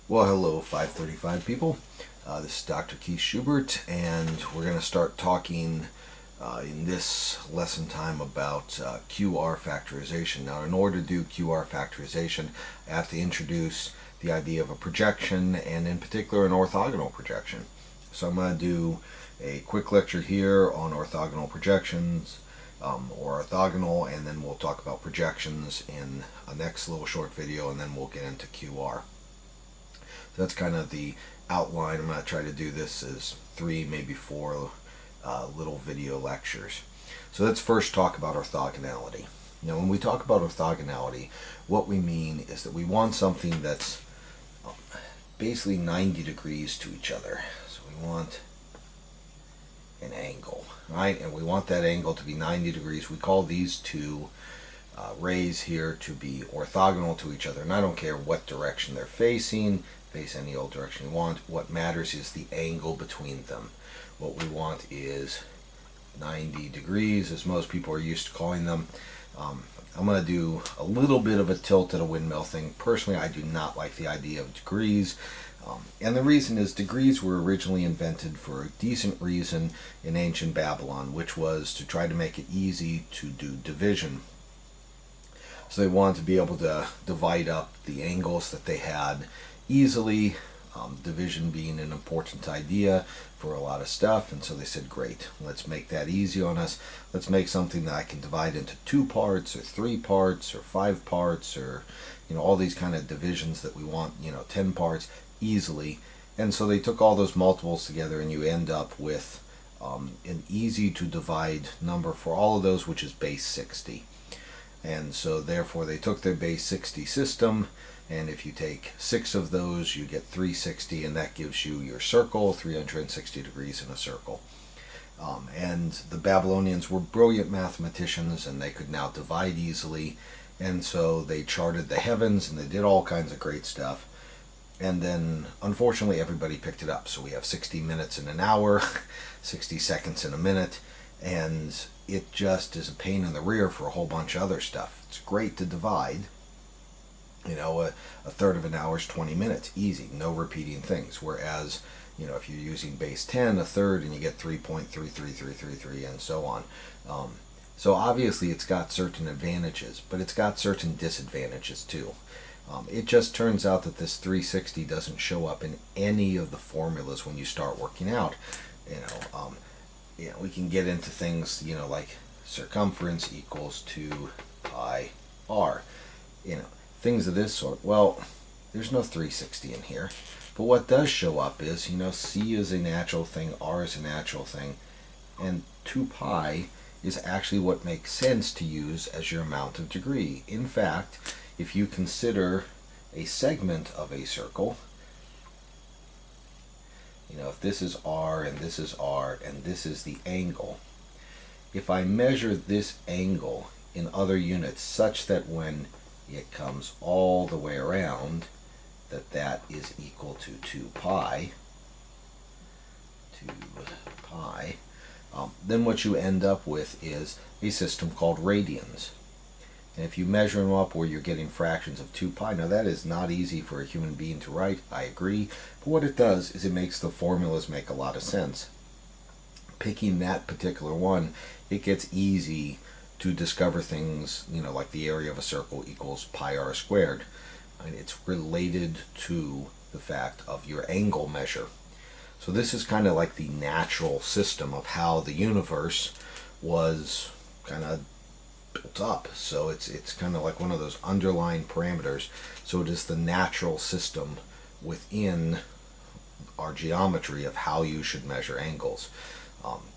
Well, hello, 535 people. This is Dr. Keith Schubert, and we're going to start talking in this lesson time about QR factorization. Now, in order to do QR factorization, I have to introduce the idea of a projection, and in particular, an orthogonal projection. So I'm going to do a quick lecture here on orthogonal projections, or orthogonal, and then we'll talk about projections in a next little short video, and then we'll get into QR. That's kind of the outline. I'm going to try to do this as 3, maybe 4 little video lectures. So let's first talk about orthogonality. Now, when we talk about orthogonality, what we mean is that we want something that's basically 90 degrees to each other. So we want an angle, right? And we want that angle to be 90 degrees. We call these two rays here to be orthogonal to each other. And I don't care what direction they're facing. Face any old direction you want. What matters is the angle between them. What we want is 90 degrees, as most people are used to calling them. I'm going to do a little bit of a tilt at a windmill thing. Personally, I do not like the idea of degrees. And the reason is degrees were originally invented for a decent reason in ancient Babylon, which was to try to make it easy to do division. So they wanted to be able to divide up the angles that they had easily, division being an important idea for a lot of stuff, and so they said, great, let's make that easy on us. Let's make something that I can divide into 2 parts or 3 parts or 5 parts, or all these kind of divisions that we want, 10 parts easily. And so they took all those multiples together, and you end up with an easy to divide number for all of those, which is base 60. And so therefore they took their base 60 system, and if you take 6 of those, you get 360, and that gives you your circle, 360 degrees in a circle. And the Babylonians were brilliant mathematicians, and they could now divide easily, and so they charted the heavens, and they did all kinds of great stuff. And then, unfortunately, everybody picked it up. So we have 60 minutes in an hour, 60 seconds in a minute, and it just is a pain in the rear for a whole bunch of other stuff. It's great to divide. A third of an hour is 20 minutes, easy, no repeating things. Whereas, if you're using base 10, a third, and you get 3.33333, and so on. So obviously it's got certain advantages, but it's got certain disadvantages too. It just turns out that this 360 doesn't show up in any of the formulas when you start working out. We can get into things, like circumference equals 2 pi r. Things of this sort. Well, there's no 360 in here. But what does show up is, c is a natural thing, r is a natural thing, and 2 pi is actually what makes sense to use as your amount of degree. In fact, if you consider a segment of a circle, if this is r and this is r and this is the angle, if I measure this angle in other units such that when it comes all the way around, that is equal to 2 pi, then what you end up with is a system called radians. And if you measure them up where you're getting fractions of 2 pi, now that is not easy for a human being to write, I agree, but what it does is it makes the formulas make a lot of sense. Picking that particular one, it gets easy to discover things, like the area of a circle equals pi r squared. And it's related to the fact of your angle measure. So this is kind of like the natural system of how the universe was kind of built up. So it's kind of like one of those underlying parameters. So it is the natural system within our geometry of how you should measure angles.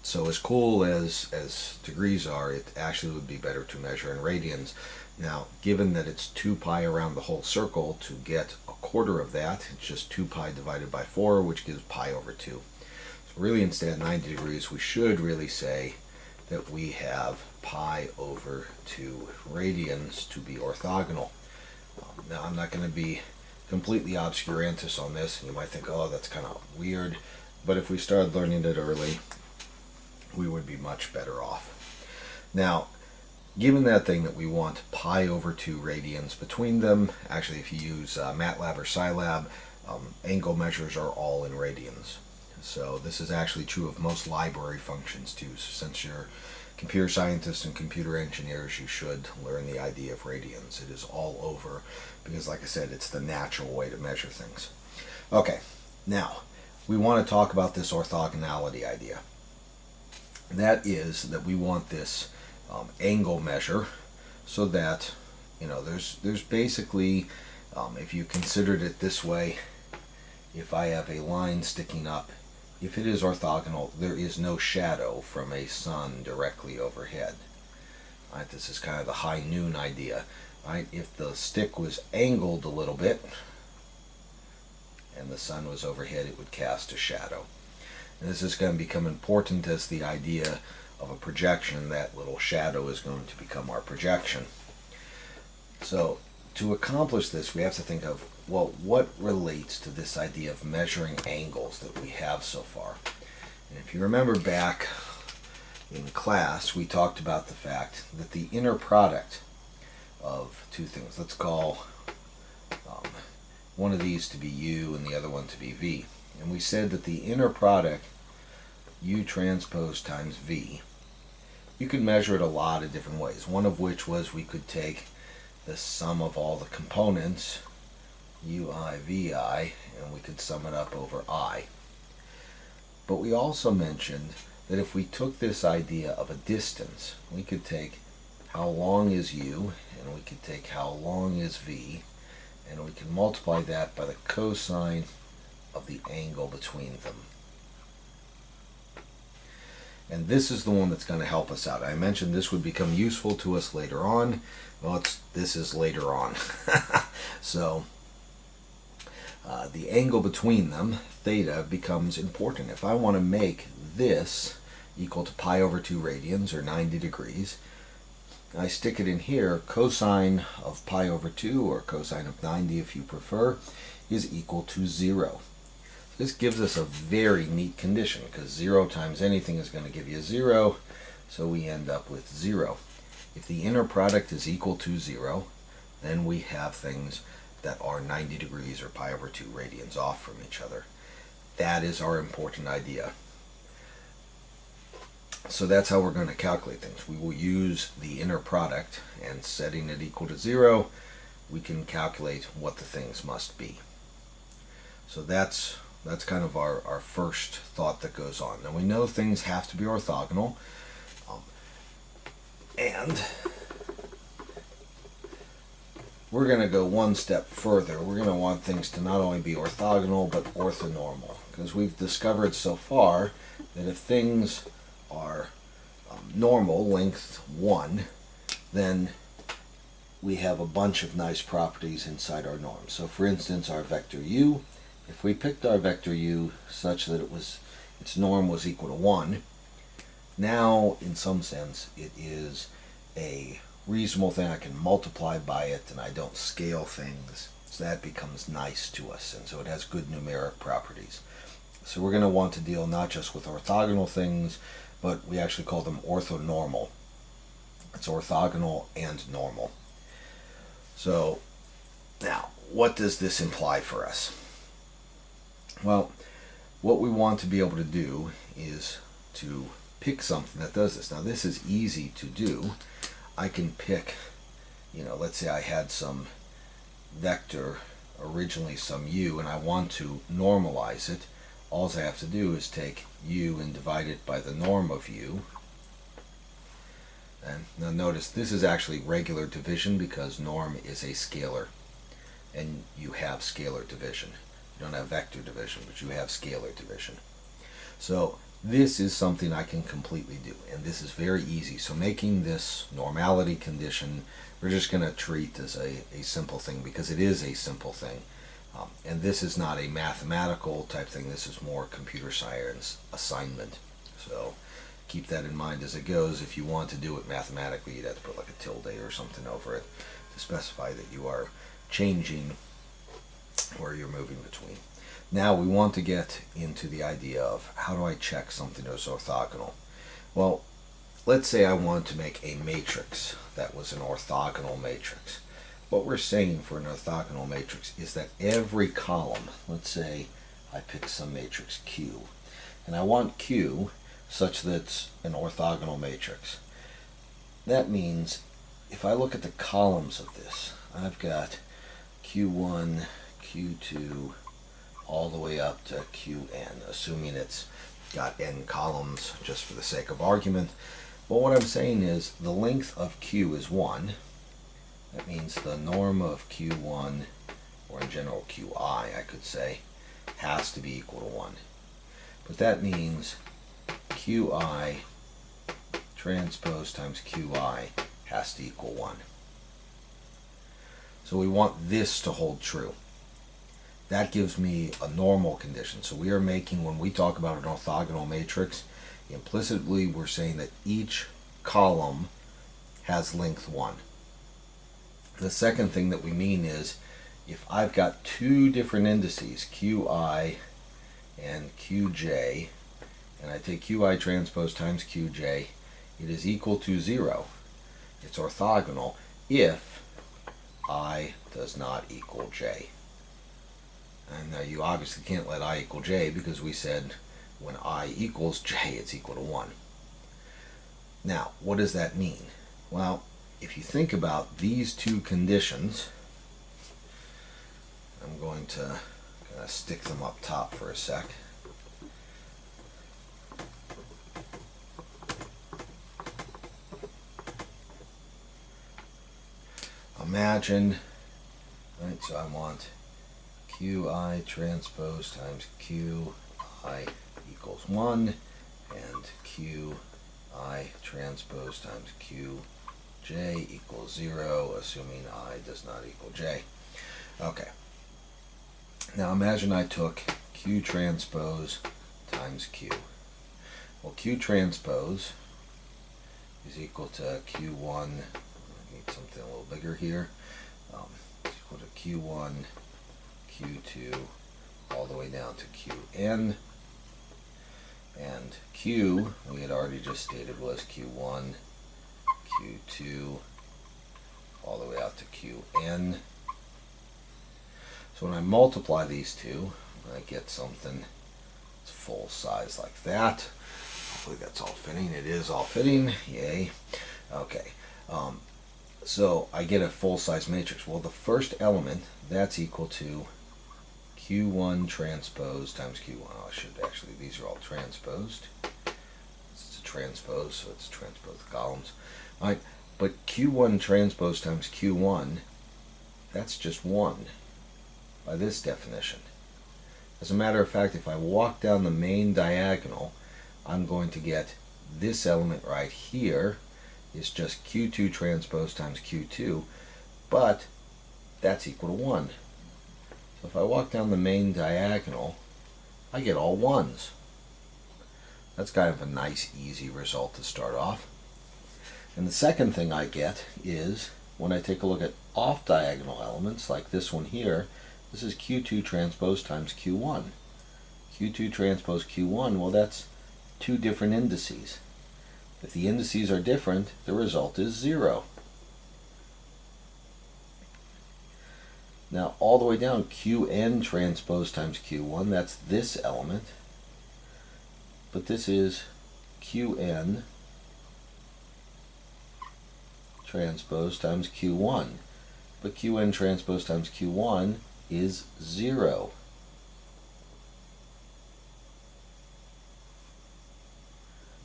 So as cool as degrees are, it actually would be better to measure in radians. Now, given that it's 2 pi around the whole circle, to get a quarter of that, it's just 2 pi divided by 4, which gives pi over 2. So really, instead of 90 degrees, we should really say that we have pi over 2 radians to be orthogonal. Now, I'm not going to be completely obscurantus on this, and you might think, oh, that's kind of weird. But if we started learning it early, we would be much better off. Now, given that thing that we want pi over 2 radians between them, actually if you use MATLAB or Scilab, angle measures are all in radians. So this is actually true of most library functions too. So since you're computer scientists and computer engineers, you should learn the idea of radians. It is all over because, like I said, it's the natural way to measure things. Okay, now we want to talk about this orthogonality idea. That is that we want this angle measure so that, there's basically, if you considered it this way, if I have a line sticking up, if it is orthogonal, there is no shadow from a sun directly overhead. Right? This is kind of the high noon idea. Right? If the stick was angled a little bit and the sun was overhead, it would cast a shadow. And this is going to become important as the idea of a projection. That little shadow is going to become our projection. So to accomplish this, we have to think of, well, what relates to this idea of measuring angles that we have so far? And if you remember back in class, we talked about the fact that the inner product of two things, let's call one of these to be u and the other one to be v. And we said that the inner product, u transpose times v, you could measure it a lot of different ways. One of which was we could take the sum of all the components, ui, vi, and we could sum it up over I. But we also mentioned that if we took this idea of a distance, we could take how long is u, and we could take how long is v, and we can multiply that by the cosine of the angle between them. And this is the one that's going to help us out. I mentioned this would become useful to us later on. Well, this is later on. So the angle between them, theta, becomes important. If I want to make this equal to pi over 2 radians, or 90 degrees, I stick it in here. Cosine of pi over 2, or cosine of 90 if you prefer, is equal to 0. This gives us a very neat condition, because 0 times anything is going to give you 0, so we end up with 0. If the inner product is equal to 0, then we have things that are 90 degrees or pi over 2 radians off from each other. That is our important idea. So that's how we're going to calculate things. We will use the inner product, and setting it equal to 0, we can calculate what the things must be. So that's kind of our first thought that goes on. Now we know things have to be orthogonal, and we're going to go one step further. We're going to want things to not only be orthogonal but orthonormal, because we've discovered so far that if things are normal, length 1, then we have a bunch of nice properties inside our norm. So for instance, our vector u, if we picked our vector u such that its norm was equal to 1, now in some sense it is a reasonable thing. I can multiply by it and I don't scale things, so that becomes nice to us, and so it has good numeric properties. So we're going to want to deal not just with orthogonal things, but we actually call them orthonormal. It's orthogonal and normal. So now, what does this imply for us? Well, what we want to be able to do is to pick something that does this. Now this is easy to do. I can pick, let's say I had some vector, originally some u, and I want to normalize it. All I have to do is take u and divide it by the norm of u. And now notice this is actually regular division, because norm is a scalar, and you have scalar division. You don't have vector division, but you have scalar division. So this is something I can completely do, and this is very easy. So making this normality condition, we're just going to treat as a simple thing, because it is a simple thing. And this is not a mathematical type thing. This is more computer science assignment. So keep that in mind as it goes. If you want to do it mathematically, you'd have to put like a tilde or something over it to specify that you are changing where you're moving between. Now we want to get into the idea of how do I check something is orthogonal. Well, let's say I want to make a matrix that was an orthogonal matrix. what we're saying for an orthogonal matrix is that every column, let's say I pick some matrix Q, and I want Q such that it's an orthogonal matrix. That means if I look at the columns of this, I've got Q1, Q2, all the way up to Qn, assuming it's got n columns just for the sake of argument. But what I'm saying is the length of Q is 1. That means the norm of Q1, or in general Qi, I could say, has to be equal to 1. But that means Qi transpose times Qi has to equal 1. So we want this to hold true. That gives me a normal condition. So we are making, when we talk about an orthogonal matrix, implicitly we're saying that each column has length 1. The second thing that we mean is if I've got two different indices, Qi and Qj, and I take Qi transpose times Qj, it is equal to 0. It's orthogonal if I does not equal j. And you obviously can't let I equal j because we said when I equals j it's equal to 1. Now, what does that mean? Well, if you think about these two conditions, I'm going to stick them up top for a sec. Imagine, right, so I want Qi transpose times Qi equals 1, and Qi transpose times Qj equals 0, assuming I does not equal j. Okay. Now imagine I took Q transpose times Q. Well, Q transpose is equal to Q1, I need something a little bigger here, it's equal to Q1, Q2, all the way down to Qn. And Q, we had already just stated, was Q1, Q2, all the way out to Qn. So when I multiply these two, I get something that's full size like that. Hopefully that's all fitting. It is all fitting. Yay. Okay. So I get a full size matrix. Well, the first element, that's equal to Q1 transpose times Q1. Oh, I should actually, these are all transposed. It's a transpose, so it's transposed columns. All right, but Q1 transpose times Q1, that's just 1 by this definition. As a matter of fact, if I walk down the main diagonal, I'm going to get this element right here is just Q2 transpose times Q2, but that's equal to 1. So if I walk down the main diagonal, I get all 1s. That's kind of a nice, easy result to start off. And the second thing I get is when I take a look at off-diagonal elements, like this one here, this is Q2 transpose times Q1. Q2 transpose Q1, well, that's two different indices. If the indices are different, the result is 0. Now, all the way down, Qn transpose times Q1, that's this element. But this is Qn transpose times Q1. But Qn transpose times Q1 is 0.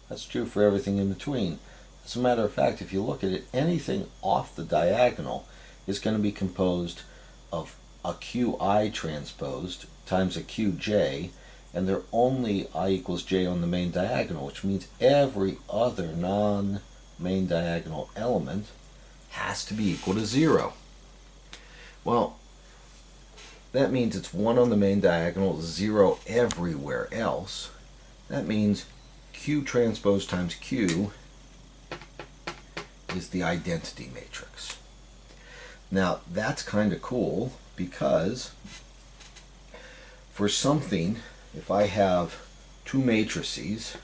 That's true for everything in between. As a matter of fact, if you look at it, anything off the diagonal is going to be composed of a Qi transposed times a Qj, and they're only I equals j on the main diagonal, which means every other non-main diagonal element has to be equal to 0. Well, that means it's 1 on the main diagonal, 0 everywhere else. That means Q transpose times Q is the identity matrix. Now, that's kind of cool because for something, if I have two matrices,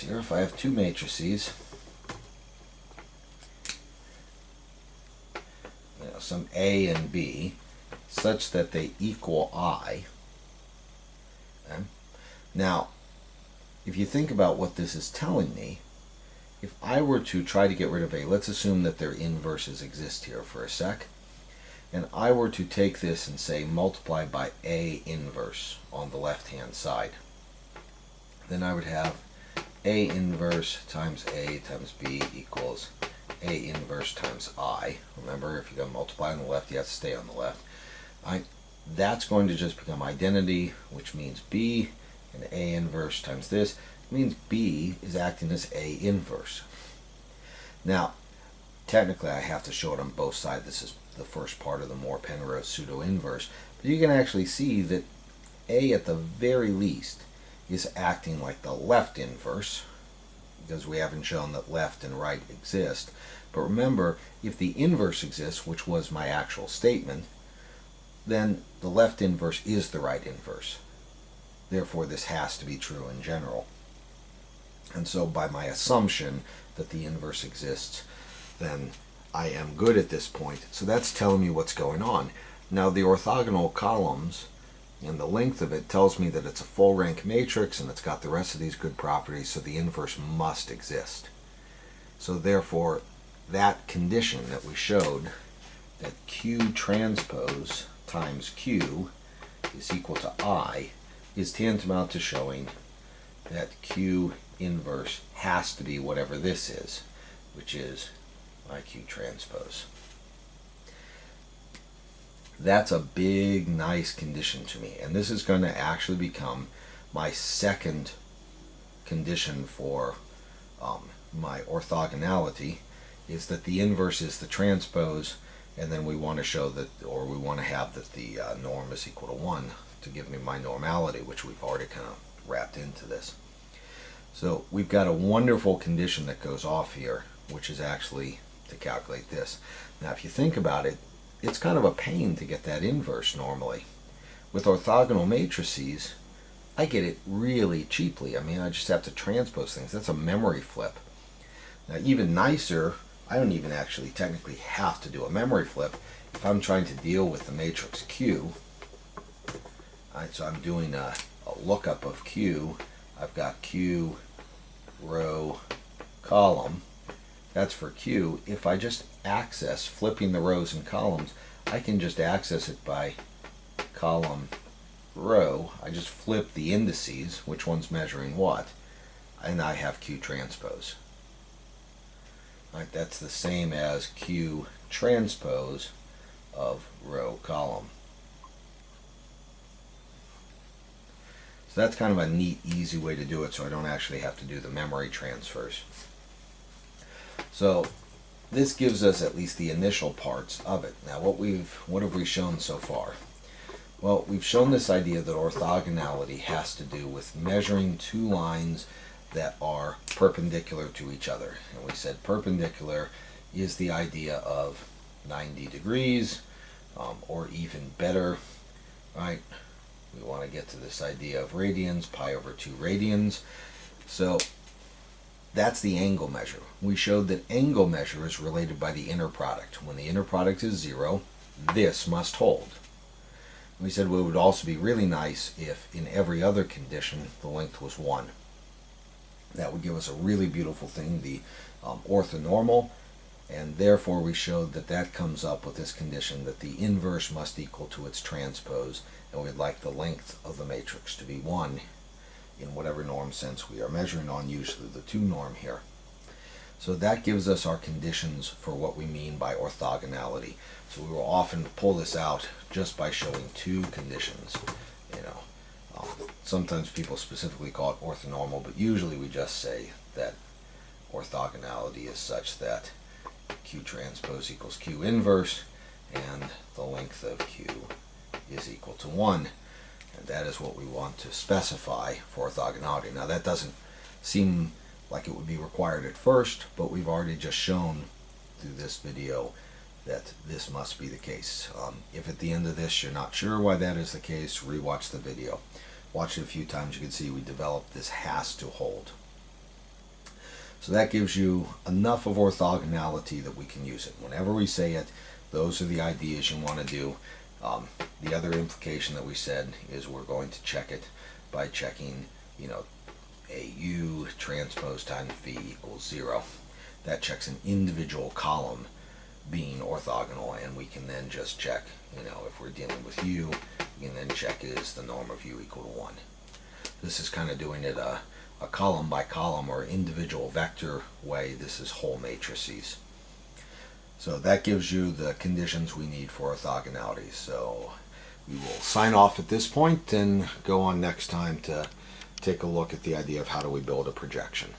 here. If I have two matrices, some A and B, such that they equal I. Okay? Now, if you think about what this is telling me, if I were to try to get rid of A, let's assume that their inverses exist here for a sec, and I were to take this and say multiply by A inverse on the left-hand side, then I would have A inverse times A times B equals A inverse times I. Remember, if you're going to multiply on the left, you have to stay on the left. That's going to just become identity, which means B, and A inverse times this means B is acting as A inverse. Now, technically I have to show it on both sides. This is the first part of the Moore-Penrose pseudo-inverse. But you can actually see that A, at the very least, is acting like the left inverse, because we haven't shown that left and right exist. But remember, if the inverse exists, which was my actual statement, then the left inverse is the right inverse. Therefore, this has to be true in general. And so by my assumption that the inverse exists, then I am good at this point. So that's telling me what's going on. Now, the orthogonal columns and the length of it tells me that it's a full rank matrix and it's got the rest of these good properties, so the inverse must exist. So therefore, that condition that we showed, that Q transpose times Q is equal to I, is tantamount to showing that Q inverse has to be whatever this is, which is my Q transpose. That's a big, nice condition to me, and this is going to actually become my second condition for my orthogonality, is that the inverse is the transpose, and then we want to show that, or we want to have that the norm is equal to 1 to give me my normality, which we've already kind of wrapped into this. So we've got a wonderful condition that goes off here, which is actually to calculate this. Now, if you think about it, it's kind of a pain to get that inverse normally. With orthogonal matrices, I get it really cheaply. I mean, I just have to transpose things. That's a memory flip. Now, even nicer, I don't even actually technically have to do a memory flip if I'm trying to deal with the matrix Q. Alright, so I'm doing a lookup of Q. I've got Q, row, column. That's for Q. If I just access flipping the rows and columns, I can just access it by column, row. I just flip the indices, which one's measuring what, and I have Q transpose. Right, that's the same as Q transpose of row column. So that's kind of a neat, easy way to do it, so I don't actually have to do the memory transfers. So this gives us at least the initial parts of it. Now, what have we shown so far? Well, we've shown this idea that orthogonality has to do with measuring two lines that are perpendicular to each other. And we said perpendicular is the idea of 90 degrees, or even better, right? We want to get to this idea of radians, pi over 2 radians. So that's the angle measure. We showed that angle measure is related by the inner product. When the inner product is 0, this must hold. We said well, it would also be really nice if in every other condition the length was 1. That would give us a really beautiful thing, the orthonormal, and therefore we showed that that comes up with this condition that the inverse must equal to its transpose, and we'd like the length of the matrix to be 1 in whatever norm sense we are measuring on, usually the 2 norm here. So that gives us our conditions for what we mean by orthogonality. So we will often pull this out just by showing 2 conditions. Sometimes people specifically call it orthonormal, but usually we just say that orthogonality is such that Q transpose equals Q inverse, and the length of Q is equal to 1. And that is what we want to specify for orthogonality. Now that doesn't seem like it would be required at first, but we've already just shown through this video that this must be the case. If at the end of this you're not sure why that is the case, rewatch the video. Watch it a few times, you can see we developed this has to hold. So that gives you enough of orthogonality that we can use it. Whenever we say it, those are the ideas you want to do. The other implication that we said is we're going to check it by checking, a U transpose times V equals 0. That checks an individual column being orthogonal, and we can then just check, if we're dealing with U, we can then check is the norm of U equal to 1. This is kind of doing it a column by column or individual vector way. This is whole matrices. So that gives you the conditions we need for orthogonality. So we will sign off at this point and go on next time to take a look at the idea of how do we build a projection.